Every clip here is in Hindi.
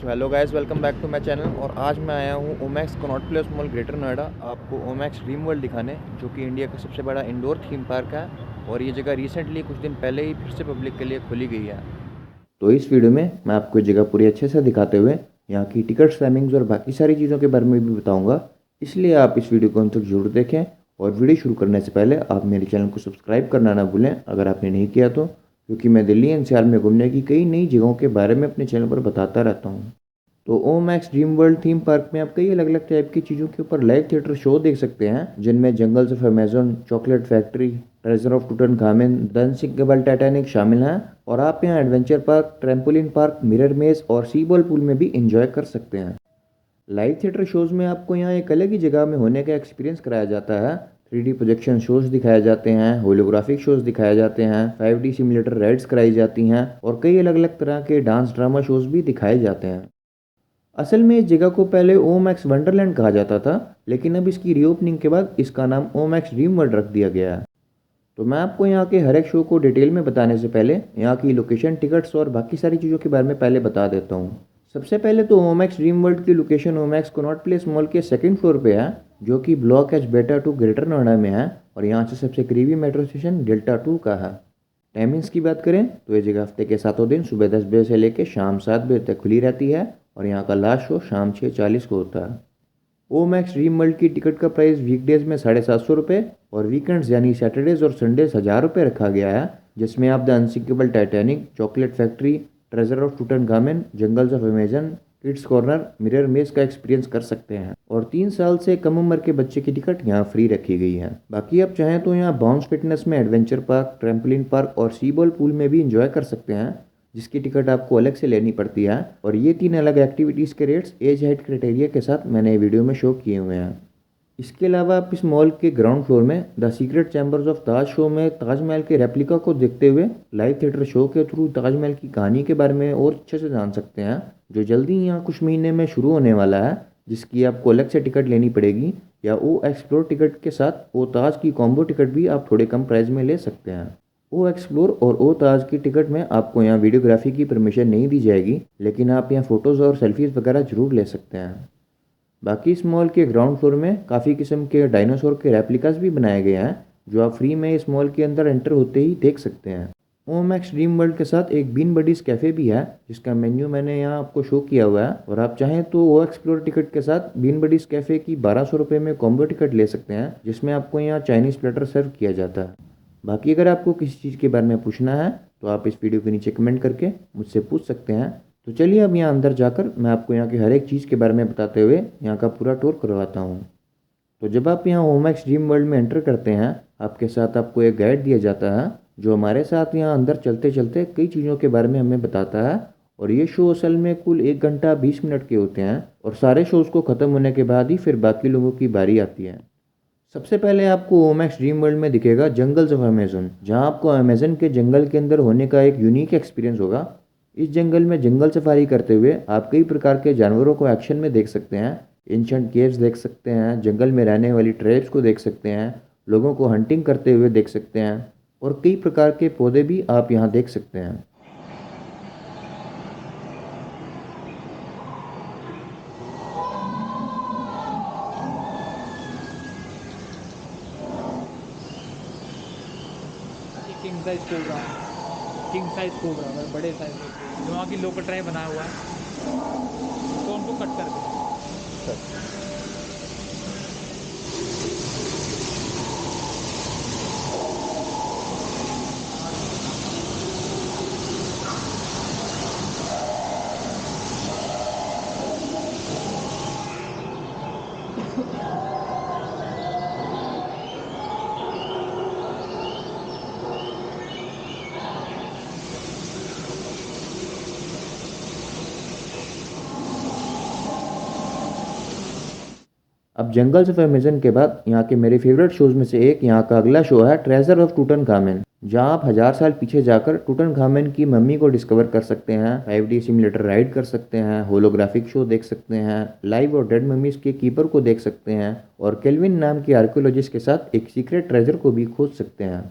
So hello guys, welcome back to my channel. और आज मैं आया हूँ ओमैक्स कनॉट प्लेस मॉल ग्रेटर नोएडा, आपको ओमैक्स ड्रीम वर्ल्ड दिखाने, जो कि इंडिया का सबसे बड़ा इंडोर थीम पार्क है। और ये जगह रिसेंटली कुछ दिन पहले ही फिर से पब्लिक के लिए खोली गई है। तो इस वीडियो में मैं आपको ये जगह पूरी अच्छे से दिखाते हुए यहाँ की टिकट्स, टाइमिंग्स और बाकी सारी चीज़ों के बारे में भी बताऊँगा। इसलिए आप इस वीडियो को अंत तक जरूर देखें। और वीडियो शुरू करने से पहले आप मेरे चैनल को सब्सक्राइब करना ना भूलें अगर आपने नहीं किया तो, क्योंकि मैं दिल्ली एनसीआर में घूमने की कई नई जगहों के बारे में अपने चैनल पर बताता रहता हूँ। तो Omaxe dream world theme park में आप कई अलग अलग टाइप की चीज़ों के ऊपर लाइव थिएटर शो देख सकते हैं, जिनमें jungles of Amazon, chocolate factory, treasure of Tutankhamun, the unsinkable Titanic शामिल हैं। और आप यहाँ adventure park, trampoline park, mirror maze और सी बॉल पूल में भी इंजॉय कर सकते हैं। लाइव थिएटर शोज़ में आपको यहाँ एक अलग ही जगह में होने का एक्सपीरियंस कराया जाता है। 3D प्रोजेक्शन शोज़ दिखाए जाते हैं, होलोग्राफिक शोज़ दिखाए जाते हैं, 5D सिमुलेटर राइड्स कराई जाती हैं और कई अलग अलग तरह के डांस ड्रामा शोज़ भी दिखाए जाते हैं। असल में इस जगह को पहले ओमैक्स वंडरलैंड कहा जाता था, लेकिन अब इसकी रीओपनिंग के बाद इसका नाम ओमैक्स ड्रीम वर्ल्ड रख दिया गया है। तो मैं आपको यहाँ के हर एक शो को डिटेल में बताने से पहले यहाँ की लोकेशन, टिकट्स और बाकी सारी चीज़ों के बारे में पहले बता देता हूँ। सबसे पहले तो ओमैक्स ड्रीम वर्ल्ड की लोकेशन ओमैक्स कनॉट प्लेस मॉल के सेकंड फ्लोर पे है, जो कि ब्लॉक एच बेटा 2 ग्रेटर नोएडा में है। और यहाँ से सबसे करीबी मेट्रो स्टेशन डेल्टा 2 का है। टाइमिंग्स की बात करें तो ये जगह हफ्ते के सातों दिन सुबह 10 बजे से लेकर शाम 7 बजे तक खुली रहती है। और यहाँ का लास्ट शो शाम 6:40 को होता है। ओमैक्स ड्रीम वर्ल्ड की टिकट का प्राइस वीकडेज में 750 रुपये और वीकेंड्स यानी सैटरडेज और संडेज 1000 रुपये रखा गया है, जिसमें आप the unsinkable Titanic, chocolate factory, treasure of Tutankhamun, jungles of Amazon, kids corner, mirror maze का एक्सपीरियंस कर सकते हैं। और 3 साल से कम उम्र के बच्चे की टिकट यहाँ फ्री रखी गई है। बाकी आप चाहें तो यहाँ बाउंस फिटनेस में एडवेंचर पार्क, ट्रैम्पोलिन पार्क और सी बॉल पूल में भी इंजॉय कर सकते हैं, जिसकी टिकट आपको अलग से लेनी पड़ती है। और ये 3 अलग एक्टिविटीज़ के रेट्स एज हाइट क्राइटेरिया के साथ मैंने वीडियो में शो किए हुए हैं। इसके अलावा आप इस मॉल के ग्राउंड फ्लोर में the secret chambers of Taj show में ताजमहल के रेप्लिका को देखते हुए लाइव थिएटर शो के थ्रू ताजमहल की कहानी के बारे में और अच्छे से जान सकते हैं, जो जल्दी ही यहाँ कुछ महीने में शुरू होने वाला है, जिसकी आपको अलग से टिकट लेनी पड़ेगी। या ओ एक्सप्लोर टिकट के साथ ओ ताज की कॉम्बो टिकट भी आप थोड़े कम प्राइस में ले सकते हैं। ओ एक्सप्लोर और ओ ताज की टिकट में आपको यहाँ वीडियोग्राफी की परमिशन नहीं दी जाएगी, लेकिन आप यहाँ फ़ोटोज़ और सेल्फीज़ वगैरह ज़रूर ले सकते हैं। बाकी इस मॉल के ग्राउंड फ्लोर में काफ़ी किस्म के डायनासोर के रेप्लिकास भी बनाए गए हैं, जो आप फ्री में इस मॉल के अंदर एंटर होते ही देख सकते हैं। ओमैक्स ड्रीम वर्ल्ड के साथ एक बीन बडीज़ कैफ़े भी है, जिसका मेन्यू मैंने यहाँ आपको शो किया हुआ है। और आप चाहें तो ओ एक्सप्लोर टिकट के साथ बीन बडीज़ कैफ़े की 1200 रुपये में कॉम्बो टिकट ले सकते हैं, जिसमें आपको यहाँ चाइनीज़ प्लेटर सर्व किया जाता है। बाकी अगर आपको किसी चीज़ के बारे में पूछना है तो आप इस वीडियो के नीचे कमेंट करके मुझसे पूछ सकते हैं। तो चलिए अब यहाँ अंदर जाकर मैं आपको यहाँ की हर एक चीज़ के बारे में बताते हुए यहाँ का पूरा टूर करवाता हूँ। तो जब आप यहाँ ओमैक्स ड्रीम वर्ल्ड में एंटर करते हैं, आपके साथ आपको एक गाइड दिया जाता है, जो हमारे साथ यहाँ अंदर चलते चलते कई चीज़ों के बारे में हमें बताता है। और ये शो असल में कुल 1 घंटा 20 मिनट के होते हैं, और सारे शोज़ को ख़त्म होने के बाद ही फिर बाकी लोगों की बारी आती है। सबसे पहले आपको ओमैक्स ड्रीम वर्ल्ड में दिखेगा जंगल्स ऑफ अमेजन, जहां आपको अमेजन के जंगल के अंदर होने का एक यूनिक एक्सपीरियंस होगा। इस जंगल में जंगल सफारी करते हुए आप कई प्रकार के जानवरों को एक्शन में देख सकते हैं, एंशंट केव्स देख सकते हैं, जंगल में रहने वाली ट्राइब्स को देख सकते हैं, लोगों को हंटिंग करते हुए देख सकते हैं, और कई प्रकार के पौधे भी आप यहाँ देख सकते हैं। King size cobra, king size cobra मतलब बड़े साइज का कोबरा, जो वहाँ की लोकल ट्राई बनाया हुआ है, तो उनको कट कर दो। अब जंगल्स ऑफ अमेजन के बाद यहाँ के मेरे फेवरेट शोज़ में से एक यहाँ का अगला शो है ट्रेजर ऑफ टूटनखामेन, जहाँ आप 1000 साल पीछे जाकर टूटनखामेन की मम्मी को डिस्कवर कर सकते हैं, 5D सिमुलेटर राइड कर सकते हैं, होलोग्राफिक शो देख सकते हैं, लाइव और डेड मम्मीज के कीपर को देख सकते हैं, और केल्विन नाम के आर्कियोलॉजिस्ट के साथ एक सीक्रेट ट्रेजर को भी खोज सकते हैं।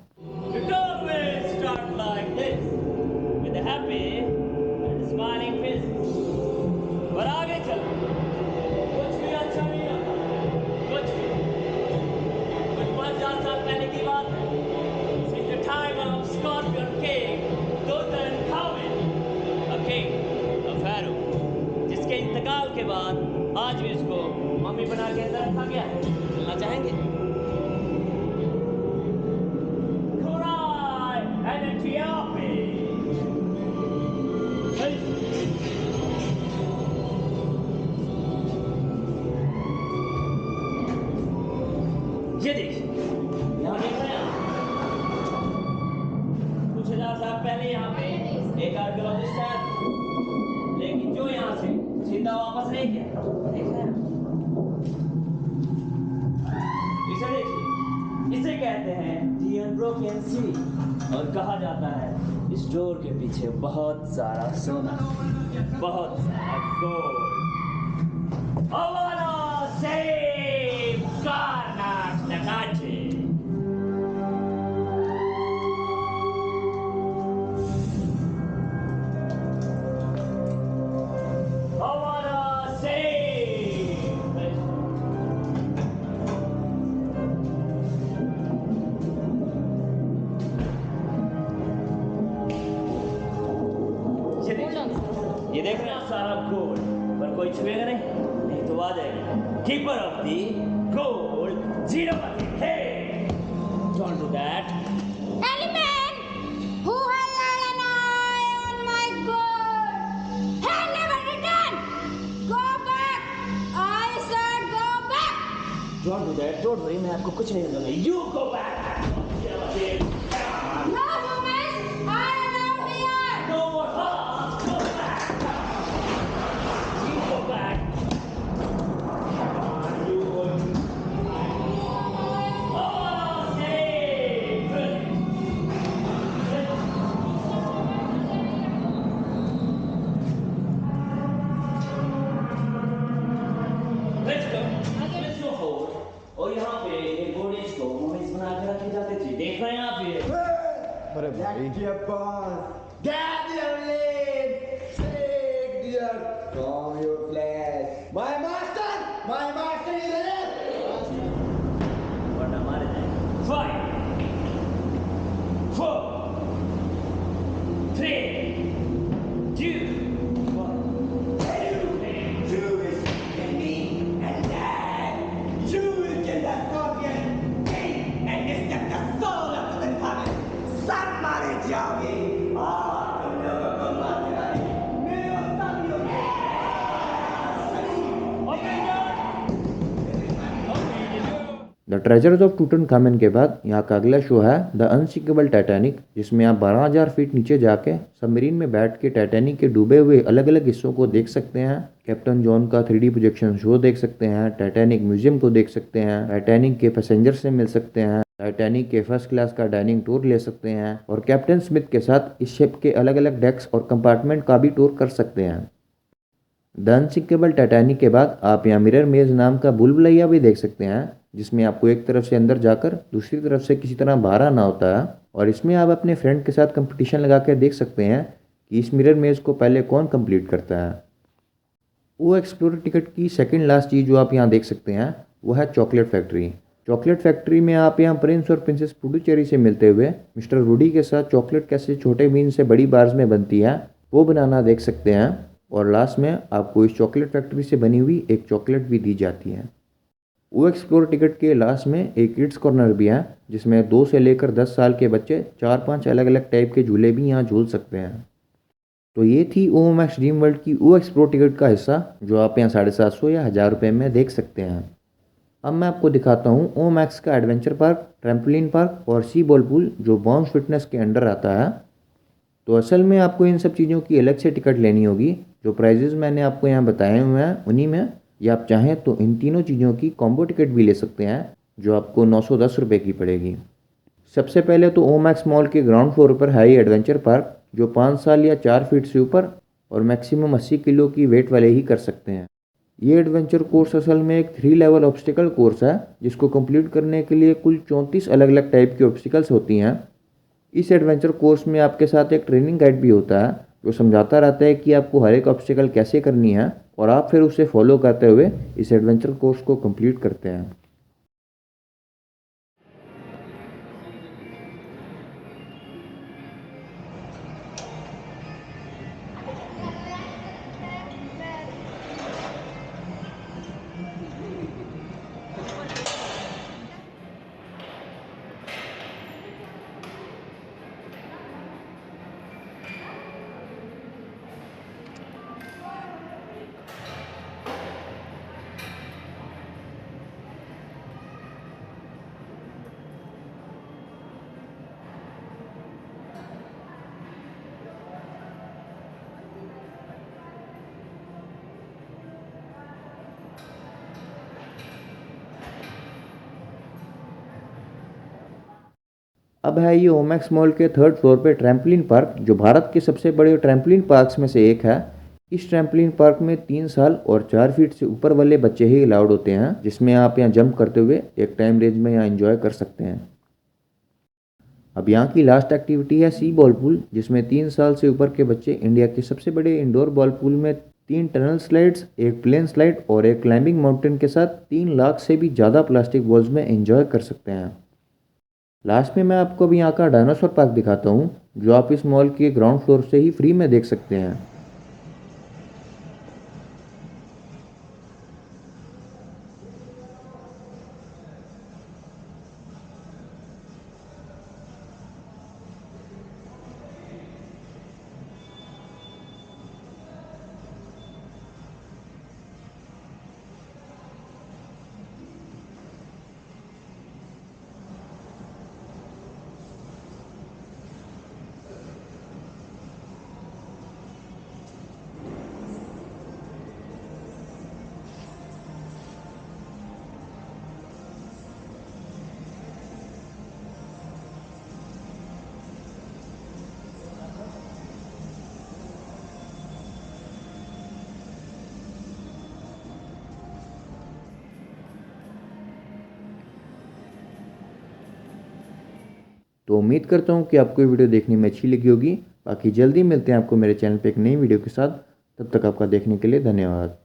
It always start like this, with a happy and smiling face. के बाद आज भी इसको मम्मी बना के अंदर रखा गया है। चलना चाहेंगे? Kurai and Etiopia. ये देखिए, यहाँ देख रहे हैं आप? कुछ हजार साल पहले यहाँ पे एक आर्कियोलॉजिस्ट आया था, लेकिन जो यहाँ से जिंदा वापस नहीं गया। देख रहे हैं? इसे देखिए, इसे कहते हैं The Unbroken Sea और कहा जाता है इस डोर के पीछे बहुत सारा सोना, बहुत सारा gold. Avana save Karnataka. Avana save. ये देख रहे हैं सारा गोल्ड, पर कोई छुएगा नहीं तो आ जाएगा keeper of the gold 0 hey don't do that Element who has had an eye on my gold and never returned. Go back. I said go back. Don't do that don't worry मैं आपको कुछ नहीं दूंगा you go back No humans are allowed here. No more go back you go back you Let's go forward. और यहाँ पे एक bodies को mummies बना के रखे जाते थे। देख रहे हैं आप ये? अरे भाई Get your boss! Get your lead! Take your from your flesh! My master! My master is alive! वरना मारे जाएंगे। 5, 4, 3, 2, 1. You will kill me and die! You will kill the scorpion king and disturb the soul of the planet! सब मारे जाओगे! तुम लोगों को मार गिराए! मेरे साथियों ने! द ट्रेजर्स ऑफ टूटनखामेन के बाद यहाँ का अगला शो है द अनसिंकेबल टाइटैनिक, जिसमें आप 12,000 फीट नीचे जाके सबमरीन में बैठ के टाइटैनिक के डूबे हुए अलग अलग हिस्सों को देख सकते हैं। कैप्टन जॉन का 3D प्रोजेक्शन शो देख सकते हैं, टाइटैनिक म्यूजियम को देख सकते हैं, टाइटैनिक के पैसेंजर से मिल सकते हैं, टाइटैनिक के फर्स्ट क्लास का डाइनिंग टूर ले सकते हैं और कैप्टन स्मिथ के साथ इस शिप के अलग अलग डेक्स और कंपार्टमेंट का भी टूर कर सकते हैं। द अनसिंकेबल टाइटैनिक के बाद आप यहाँ मिरर मेज नाम का भूलभुलैया भी देख सकते हैं, जिसमें आपको एक तरफ से अंदर जाकर दूसरी तरफ से किसी तरह बाहर आना होता है और इसमें आप अपने फ्रेंड के साथ कंपटीशन लगा कर देख सकते हैं कि इस मिरर मेज को पहले कौन कंप्लीट करता है। वो एक्सप्लोरर टिकट की सेकंड लास्ट चीज़ जो आप यहाँ देख सकते हैं वो है चॉकलेट फैक्ट्री। चॉकलेट फैक्ट्री में आप यहाँ प्रिंस और प्रिंसेस पुडुचेरी से मिलते हुए मिस्टर रूडी के साथ चॉकलेट कैसे छोटे बीन से बड़ी बार्स में बनती है वो बनाना देख सकते हैं और लास्ट में आपको इस चॉकलेट फैक्ट्री से बनी हुई एक चॉकलेट भी दी जाती है। वो एक्सप्लोर टिकट के लास्ट में एक किड्स कॉर्नर भी है, जिसमें 2 से लेकर 10 साल के बच्चे 4-5 अलग अलग टाइप के झूले भी यहाँ झूल सकते हैं। तो ये थी ओमैक्स ड्रीम वर्ल्ड की वो एक्सप्लोर टिकट का हिस्सा जो आप यहाँ 750 या 1000 रुपये में देख सकते हैं। अब मैं आपको दिखाता हूँ ओमैक्स का एडवेंचर पार्क, ट्रैम्पोलिन पार्क और सी बॉल पूल जो बाउंस फिटनेस के अंडर आता है। तो असल में आपको इन सब चीज़ों की अलग से टिकट लेनी होगी। जो प्राइजेज़ मैंने आपको यहाँ बताए हुए हैं उन्हीं में, या आप चाहें तो इन तीनों चीज़ों की कॉम्बो टिकट भी ले सकते हैं जो आपको 910 रुपये की पड़ेगी। सबसे पहले तो ओमैक्स मॉल के ग्राउंड फ्लोर पर है एडवेंचर पार्क जो 5 साल या 4 फीट से ऊपर और मैक्सिमम 80 किलो की वेट वाले ही कर सकते हैं। ये एडवेंचर कोर्स असल में एक 3 लेवल ऑब्स्टिकल कोर्स है जिसको कंप्लीट करने के लिए कुल 34 अलग अलग टाइप की ऑब्स्टिकल्स होती हैं। इस एडवेंचर कोर्स में आपके साथ एक ट्रेनिंग गाइड भी होता है जो समझाता रहता है कि आपको हर एक ऑब्स्टिकल कैसे करनी है और आप फिर उसे फॉलो करते हुए इस एडवेंचर कोर्स को कंप्लीट करते हैं। अब है ये ओमैक्स मॉल के थर्ड फ्लोर पे ट्रैम्पलिन पार्क, जो भारत के सबसे बड़े ट्रैम्पलिन पार्क्स में से एक है। इस ट्रैम्पलिन पार्क में 3 साल और 4 फीट से ऊपर वाले बच्चे ही अलाउड होते हैं, जिसमें आप यहाँ जंप करते हुए एक टाइम रेंज में यहाँ एंजॉय कर सकते हैं। अब यहाँ की लास्ट एक्टिविटी है सी बॉल पूल, जिसमें 3 साल से ऊपर के बच्चे इंडिया के सबसे बड़े इंडोर बॉल पूल में 3 टनल स्लाइड्स, एक प्लेन स्लाइड और एक क्लाइंबिंग माउंटेन के साथ 3 लाख से भी ज़्यादा प्लास्टिक बॉल्स में एंजॉय कर सकते हैं। लास्ट में मैं आपको अभी यहाँ का डायनासोर पार्क दिखाता हूँ, जो आप इस मॉल के ग्राउंड फ्लोर से ही फ्री में देख सकते हैं। तो उम्मीद करता हूँ कि आपको ये वीडियो देखने में अच्छी लगी होगी। बाकी जल्दी मिलते हैं आपको मेरे चैनल पे एक नई वीडियो के साथ। तब तक आपका देखने के लिए धन्यवाद।